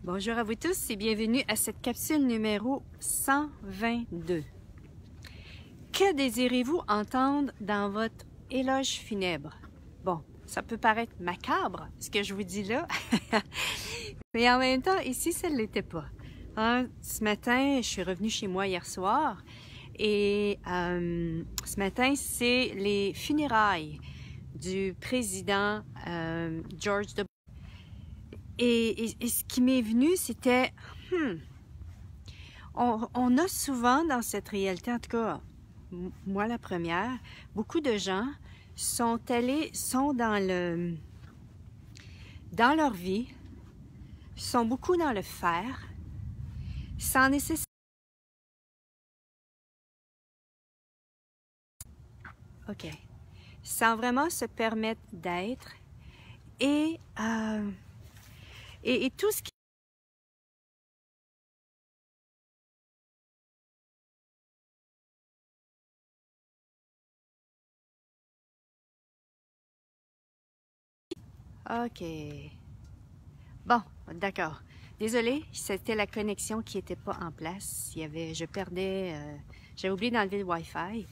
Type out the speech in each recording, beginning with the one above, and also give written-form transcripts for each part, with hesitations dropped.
Bonjour à vous tous et bienvenue à cette capsule numéro 122. Que désirez-vous entendre dans votre éloge funèbre? Bon, ça peut paraître macabre, ce que je vous dis là, mais en même temps, ici, ça ne l'était pas. Ce matin, je suis revenue chez moi hier soir et ce matin, c'est les funérailles du président George W. Et ce qui m'est venu, c'était, on a souvent dans cette réalité, en tout cas, moi la première, beaucoup de gens sont dans leur vie, sont beaucoup dans le faire, sans nécessairement. OK. Sans vraiment se permettre d'être et tout ce qui... OK. Bon, d'accord. Désolée, c'était la connexion qui n'était pas en place. Je perdais... j'avais oublié d'enlever le Wi-Fi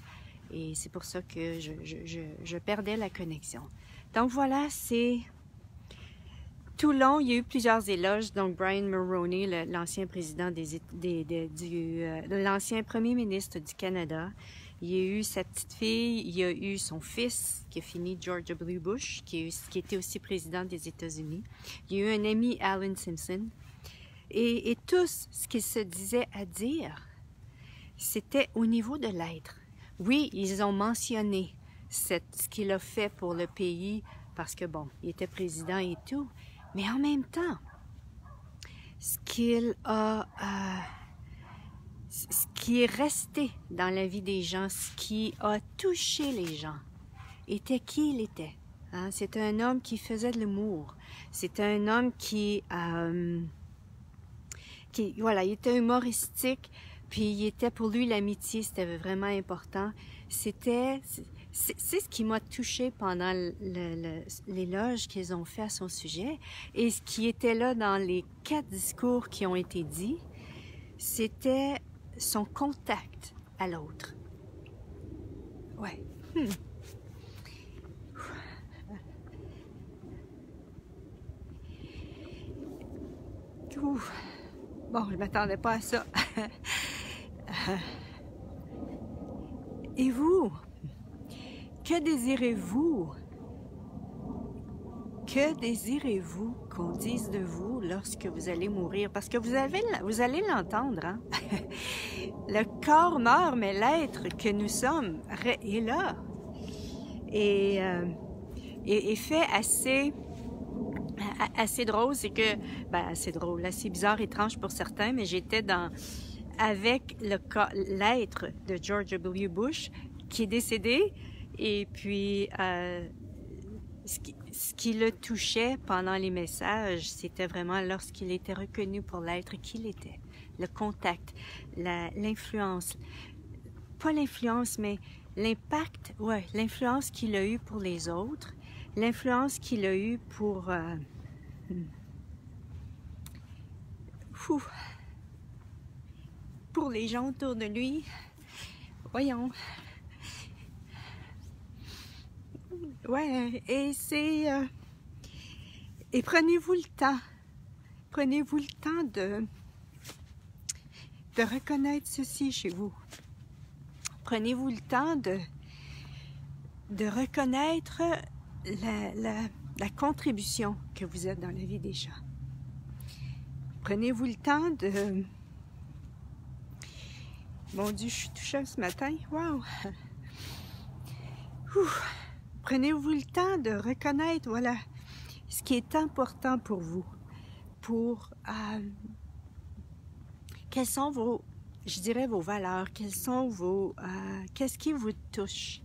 et c'est pour ça que je perdais la connexion. Donc voilà, c'est... Tout le long, il y a eu plusieurs éloges. Donc, Brian Mulroney, l'ancien président l'ancien premier ministre du Canada. Il y a eu sa petite fille, il y a eu son fils qui a fini, George W. Bush, qui était aussi président des États-Unis. Il y a eu un ami, Alan Simpson. Et tous, ce qu'ils se disaient à dire, c'était au niveau de l'être. Oui, ils ont mentionné ce qu'il a fait pour le pays parce que, bon, il était président et tout. Mais en même temps, ce qui est resté dans la vie des gens, ce qui a touché les gens, était qui il était. Hein? C'était un homme qui faisait de l'humour. C'était un homme voilà, il était humoristique, puis il était pour lui l'amitié, c'était vraiment important. C'est ce qui m'a touchée pendant l'éloge qu'ils ont fait à son sujet. Et ce qui était là dans les 4 discours qui ont été dits, c'était son contact à l'autre. Ouais. Bon, je ne m'attendais pas à ça. Et vous? Que désirez-vous? Que désirez-vous qu'on dise de vous lorsque vous allez mourir? Parce que vous allez l'entendre, hein? Le corps meurt, mais l'être que nous sommes est là. Et fait assez drôle, c'est que, assez drôle, assez bizarre, étrange pour certains, mais j'étais avec l'être de George W. Bush qui est décédé. Et puis, ce qui le touchait pendant les messages, c'était vraiment lorsqu'il était reconnu pour l'être qu'il était. Le contact, l'influence. Pas l'influence, mais l'impact, ouais, l'influence qu'il a eu pour les autres, l'influence qu'il a eu pour... pour les gens autour de lui. Voyons. Ouais, et c'est... et prenez-vous le temps. Prenez-vous le temps de reconnaître ceci chez vous. Prenez-vous le temps de reconnaître la contribution que vous êtes dans la vie des gens. Prenez-vous le temps de... Mon Dieu, je suis touchée ce matin. Wow! Prenez-vous le temps de reconnaître, voilà, ce qui est important pour vous. Quelles sont vos, je dirais, vos valeurs? Quelles sont qu'est-ce qui vous touche?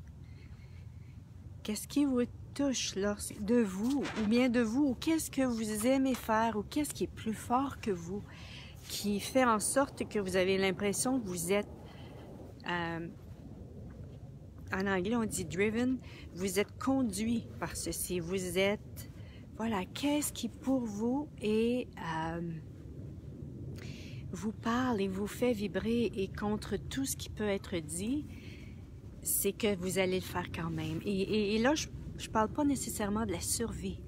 Qu'est-ce qui vous touche de vous, ou bien de vous? Ou qu'est-ce que vous aimez faire? Ou qu'est-ce qui est plus fort que vous? Qui fait en sorte que vous avez l'impression que vous êtes... en anglais, on dit driven. Vous êtes conduit par ceci. Vous Voilà, qu'est-ce qui pour vous est, vous parle et vous fait vibrer, et contre tout ce qui peut être dit, c'est que vous allez le faire quand même. Et là, je ne parle pas nécessairement de la survie.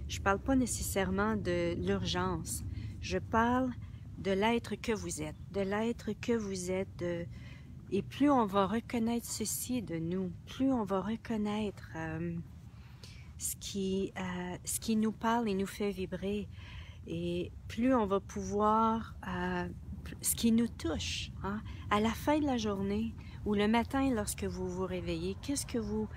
Je ne parle pas nécessairement de l'urgence. Je parle de l'être que vous êtes. De l'être que vous êtes. Et plus on va reconnaître ceci de nous, plus on va reconnaître ce qui nous parle et nous fait vibrer, et plus on va pouvoir, ce qui nous touche, hein, à la fin de la journée ou le matin lorsque vous vous réveillez, qu'est-ce que vous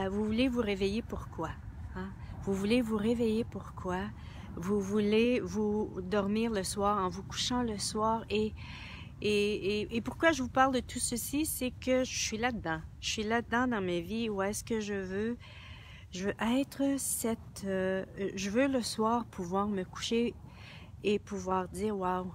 voulez vous réveiller pourquoi? Hein? Vous voulez vous réveiller pourquoi? Vous voulez vous dormir le soir en vous couchant le soir, et pourquoi je vous parle de tout ceci, c'est que je suis là-dedans. Je suis là-dedans dans ma vie. Où est-ce que je veux être je veux le soir pouvoir me coucher et pouvoir dire waouh,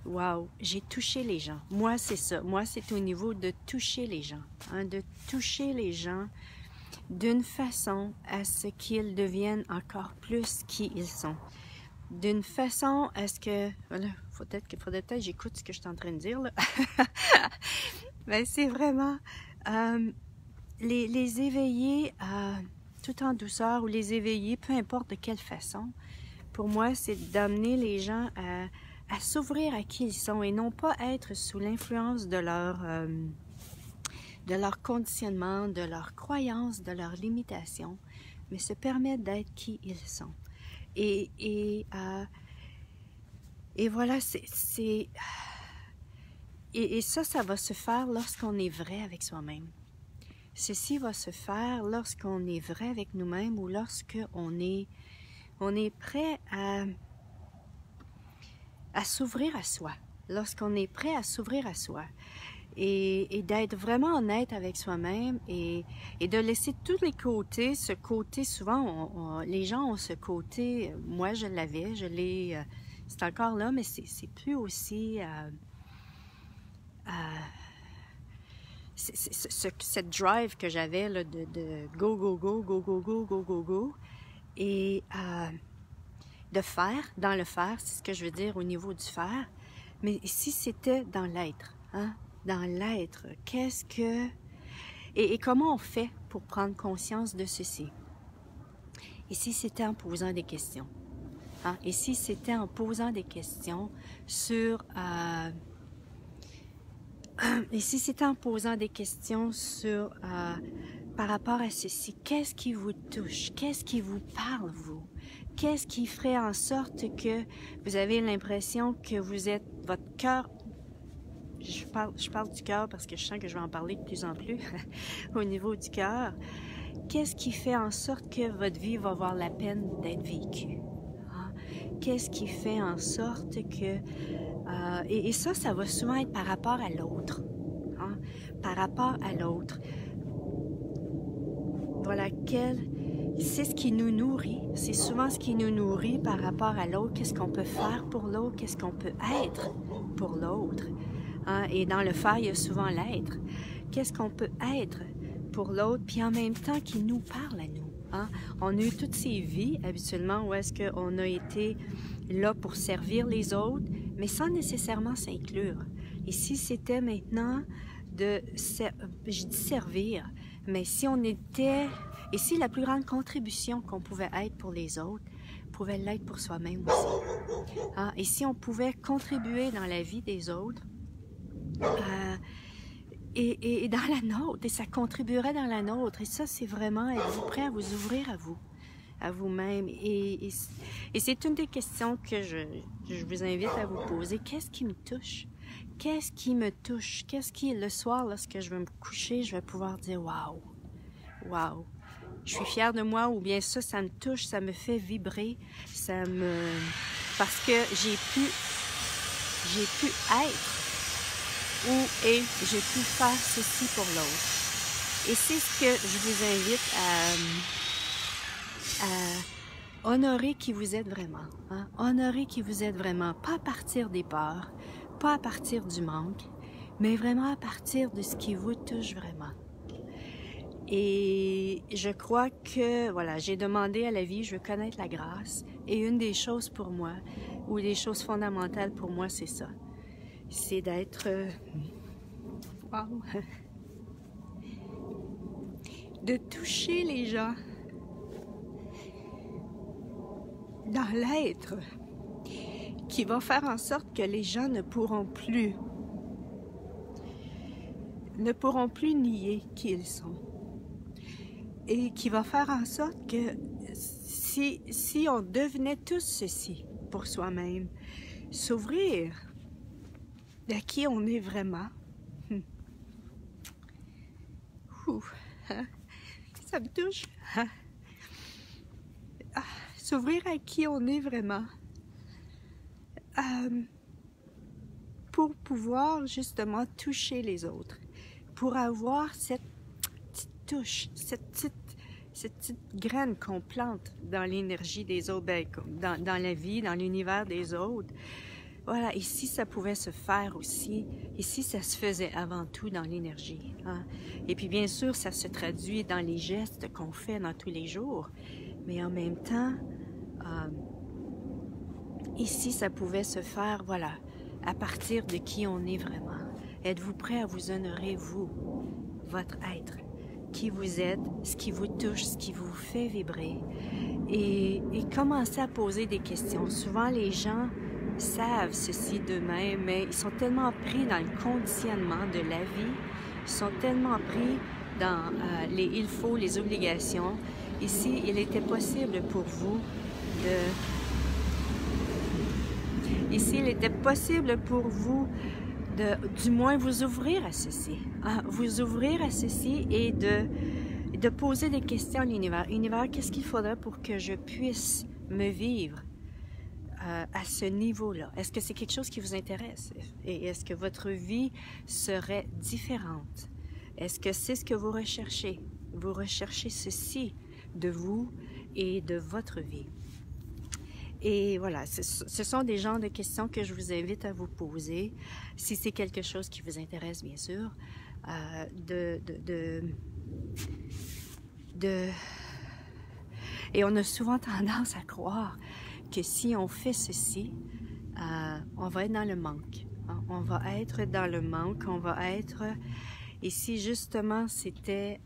waouh, j'ai touché les gens. Moi, c'est ça. Moi, c'est au niveau de toucher les gens, hein, de toucher les gens d'une façon à ce qu'ils deviennent encore plus qui ils sont. D'une façon à ce que... Voilà, faudrait peut-être que j'écoute ce que je suis en train de dire, là. Ben, c'est vraiment... les éveiller tout en douceur, ou les éveiller, peu importe de quelle façon, pour moi, c'est d'amener les gens à s'ouvrir à qui ils sont, et non pas être sous l'influence de leur conditionnement, de leurs croyances, de leurs limitations, mais se permettre d'être qui ils sont. Et voilà, et ça va se faire lorsqu'on est vrai avec soi-même. Ceci va se faire lorsqu'on est vrai avec nous-mêmes, ou lorsqu'on est prêt à s'ouvrir à soi. Lorsqu'on est prêt à s'ouvrir à soi. Et d'être vraiment honnête avec soi-même, et de laisser tous les côtés, ce côté, souvent, les gens ont ce côté, moi je l'avais, je l'ai, c'est encore là, mais c'est plus aussi... cette drive que j'avais là, de go, go, go, go, go, go, go, go, go, et de faire, dans le faire, c'est ce que je veux dire au niveau du faire, mais si c'était dans l'être, hein? Dans l'être, qu'est-ce que... Et comment on fait pour prendre conscience de ceci? Et si c'était en posant des questions? Hein? Et si c'était en posant des questions sur... Et si c'était en posant des questions sur... par rapport à ceci, qu'est-ce qui vous touche? Qu'est-ce qui vous parle, vous? Qu'est-ce qui ferait en sorte que vous avez l'impression que vous êtes... Votre cœur... Je parle du cœur parce que je sens que je vais en parler de plus en plus au niveau du cœur. Qu'est-ce qui fait en sorte que votre vie va avoir la peine d'être vécue? Hein? Qu'est-ce qui fait en sorte que... et ça va souvent être par rapport à l'autre. Hein? Par rapport à l'autre. Voilà, c'est ce qui nous nourrit. C'est souvent ce qui nous nourrit par rapport à l'autre. Qu'est-ce qu'on peut faire pour l'autre? Qu'est-ce qu'on peut être pour l'autre? Hein? Et dans le faire, il y a souvent l'être. Qu'est-ce qu'on peut être pour l'autre? Puis en même temps, qui nous parle à nous. Hein? On a eu toutes ces vies, habituellement, où est-ce qu'on a été là pour servir les autres, mais sans nécessairement s'inclure. Et si c'était maintenant je dis servir, mais si on était... Et si la plus grande contribution qu'on pouvait être pour les autres, pouvait l'être pour soi-même aussi. Hein? Et si on pouvait contribuer dans la vie des autres, et dans la nôtre, et ça contribuerait dans la nôtre. Et ça, c'est vraiment être prêt à vous ouvrir à vous-même. Et c'est une des questions que je vous invite à vous poser. Qu'est-ce qui me touche? Qu'est-ce qui me touche? Qu'est-ce qui, le soir, lorsque je vais me coucher, je vais pouvoir dire « Waouh! Waouh! Je suis fière de moi » ou bien ça me touche, ça me fait vibrer, parce que j'ai pu être et j'ai pu faire ceci pour l'autre. Et c'est ce que je vous invite à honorer qui vous êtes vraiment. Hein? Honorer qui vous êtes vraiment. Pas à partir des peurs, pas à partir du manque, mais vraiment à partir de ce qui vous touche vraiment. Et je crois que, voilà, j'ai demandé à la vie, je veux connaître la grâce. Et une des choses pour moi, ou des choses fondamentales pour moi, c'est ça. C'est d'être... wow! De toucher les gens dans l'être qui va faire en sorte que les gens ne pourront plus nier qui ils sont. Et qui va faire en sorte que si on devenait tous ceci pour soi-même, s'ouvrir à qui on est vraiment, ça me touche, s'ouvrir à qui on est vraiment, pour pouvoir justement toucher les autres, pour avoir cette touche, cette petite graine qu'on plante dans l'énergie des autres, dans la vie, dans l'univers des autres. Voilà, et si ça pouvait se faire aussi, et si ça se faisait avant tout dans l'énergie. Hein? Et puis bien sûr, ça se traduit dans les gestes qu'on fait dans tous les jours, mais en même temps, ici, ça pouvait se faire, voilà, à partir de qui on est vraiment. Êtes-vous prêt à vous honorer, vous, votre être, qui vous êtes, ce qui vous touche, ce qui vous fait vibrer, et commencer à poser des questions. Souvent, les gens savent ceci d'eux-mêmes, mais ils sont tellement pris dans le conditionnement de la vie, ils sont tellement pris dans les il faut, les obligations. Ici, il était possible pour vous Ici, il était possible pour vous du moins vous ouvrir à ceci. Hein? Vous ouvrir à ceci et de poser des questions à l'univers. Univers, qu'est-ce qu'il faudrait pour que je puisse me vivre à ce niveau-là? Est-ce que c'est quelque chose qui vous intéresse? Et est-ce que votre vie serait différente? Est-ce que c'est ce que vous recherchez? Vous recherchez ceci de vous et de votre vie. Et voilà, ce sont des genres de questions que je vous invite à vous poser, si c'est quelque chose qui vous intéresse, bien sûr, Et on a souvent tendance à croire que si on fait ceci, on va être dans le manque. Hein? On va être dans le manque, on va être... Et si justement c'était...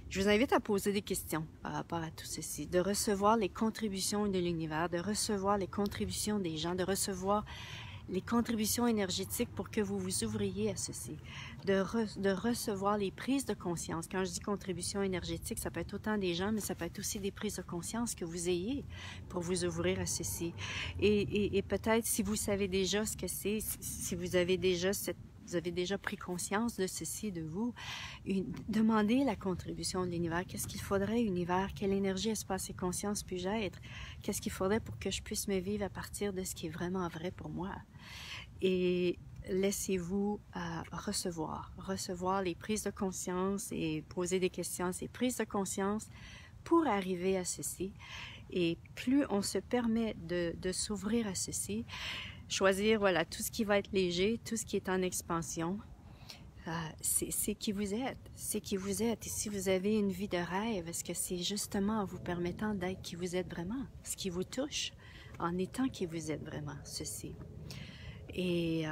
Je vous invite à poser des questions par rapport à tout ceci, de recevoir les contributions de l'univers, de recevoir les contributions des gens, de recevoir les contributions énergétiques pour que vous vous ouvriez à ceci, de recevoir les prises de conscience. Quand je dis contribution énergétique, ça peut être autant des gens, mais ça peut être aussi des prises de conscience que vous ayez pour vous ouvrir à ceci. Et peut-être si vous savez déjà ce que c'est, si vous avez déjà pris conscience de ceci de vous, demandez la contribution de l'univers. Qu'est-ce qu'il faudrait, univers? Quelle énergie, espace et conscience puis-je être? Qu'est-ce qu'il faudrait pour que je puisse me vivre à partir de ce qui est vraiment vrai pour moi? Et laissez-vous recevoir les prises de conscience et poser des questions à ces prises de conscience pour arriver à ceci. Et plus on se permet de s'ouvrir à ceci, choisir, voilà, tout ce qui va être léger, tout ce qui est en expansion, c'est qui vous êtes, c'est qui vous êtes. Et si vous avez une vie de rêve, est-ce que c'est justement en vous permettant d'être qui vous êtes vraiment, ce qui vous touche, en étant qui vous êtes vraiment, ceci. Et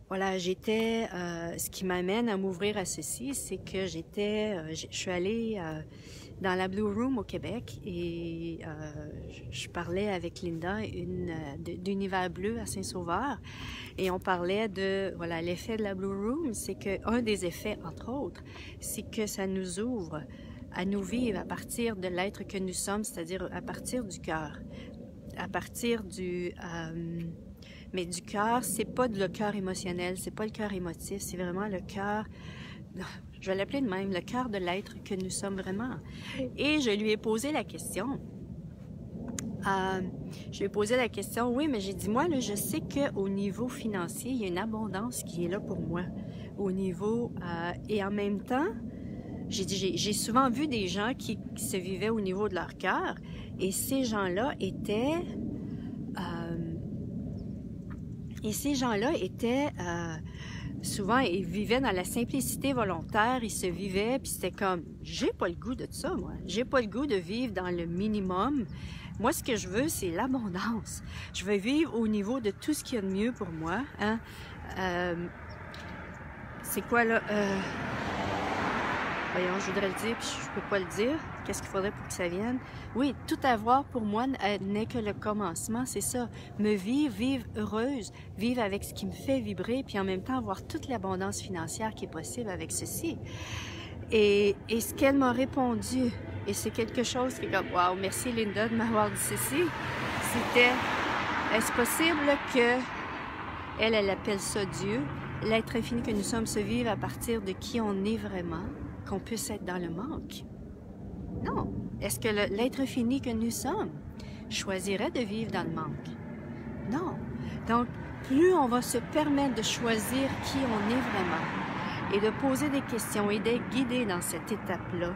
voilà, ce qui m'amène à m'ouvrir à ceci, c'est que je suis allée dans la Blue Room au Québec et je parlais avec Linda d'Univers Bleu à Saint-Sauveur et on parlait de, voilà, l'effet de la Blue Room, c'est qu'un des effets, entre autres, c'est que ça nous ouvre à nous vivre à partir de l'être que nous sommes, c'est-à-dire à partir du cœur, à partir mais du cœur, c'est pas le cœur émotionnel, c'est pas le cœur émotif, c'est vraiment le cœur, je vais l'appeler de même, le cœur de l'être que nous sommes vraiment. Et je lui ai posé la question. Oui, mais j'ai dit, moi, là, je sais qu'au niveau financier, il y a une abondance qui est là pour moi. Au niveau, et en même temps, j'ai souvent vu des gens qui se vivaient au niveau de leur cœur, et ces gens-là étaient... souvent, il vivait dans la simplicité volontaire, il se vivait, puis c'était comme, j'ai pas le goût de ça, moi. J'ai pas le goût de vivre dans le minimum. Moi, ce que je veux, c'est l'abondance. Je veux vivre au niveau de tout ce qu'il y a de mieux pour moi. Hein? C'est quoi, là? Voyons, je voudrais le dire, puis je peux pas le dire. Qu'est-ce qu'il faudrait pour que ça vienne? Oui, tout avoir pour moi n'est que le commencement, c'est ça. Me vivre heureuse, vivre avec ce qui me fait vibrer, puis en même temps avoir toute l'abondance financière qui est possible avec ceci. Et ce qu'elle m'a répondu, et c'est quelque chose qui est comme, wow, merci Linda de m'avoir dit ceci, c'était, est-ce possible que, elle appelle ça Dieu, l'être infini que nous sommes se vivre à partir de qui on est vraiment, qu'on puisse être dans le manque? Non. Est-ce que l'être infini que nous sommes choisirait de vivre dans le manque? Non. Donc, plus on va se permettre de choisir qui on est vraiment et de poser des questions et d'être guidé dans cette étape-là,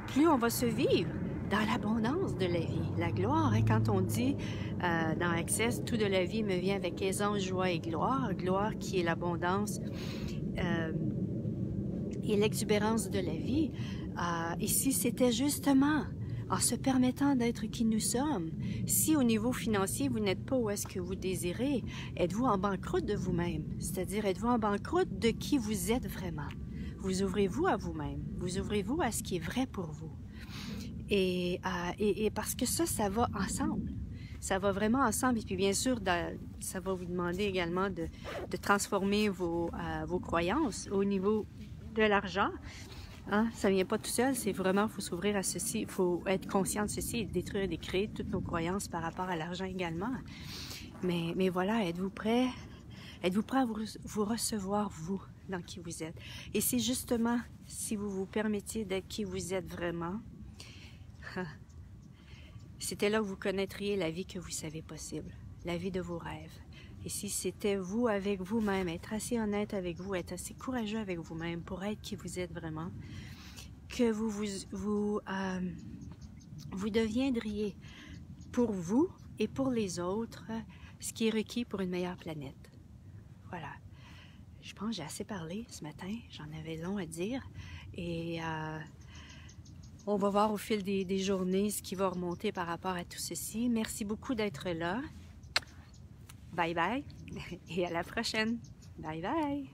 plus on va se vivre dans l'abondance de la vie, la gloire. Hein? Quand on dit dans Access, tout de la vie me vient avec aisance, joie et gloire, gloire qui est l'abondance et l'exubérance de la vie. Et si c'était justement en se permettant d'être qui nous sommes, si au niveau financier, vous n'êtes pas où est-ce que vous désirez, êtes-vous en banqueroute de vous-même? C'est-à-dire, êtes-vous en banqueroute de qui vous êtes vraiment? Vous ouvrez-vous à vous-même? Vous ouvrez-vous à ce qui est vrai pour vous? Et parce que ça va ensemble. Ça va vraiment ensemble. Et puis bien sûr, ça va vous demander également de transformer vos croyances au niveau de l'argent. Hein? Ça ne vient pas tout seul, c'est vraiment, il faut s'ouvrir à ceci, il faut être conscient de ceci et détruire et décréer toutes nos croyances par rapport à l'argent également. Mais voilà, êtes-vous prêt? Êtes-vous prêt à vous recevoir, vous, dans qui vous êtes? Et c'est justement, si vous vous permettiez d'être qui vous êtes vraiment, c'était là que vous connaîtriez la vie que vous savez possible, la vie de vos rêves. Et si c'était vous avec vous-même, être assez honnête avec vous, être assez courageux avec vous-même pour être qui vous êtes vraiment, que vous deviendriez pour vous et pour les autres ce qui est requis pour une meilleure planète. Voilà. Je pense que j'ai assez parlé ce matin. J'en avais long à dire. Et on va voir au fil des journées ce qui va remonter par rapport à tout ceci. Merci beaucoup d'être là. Bye bye et à la prochaine. Bye bye.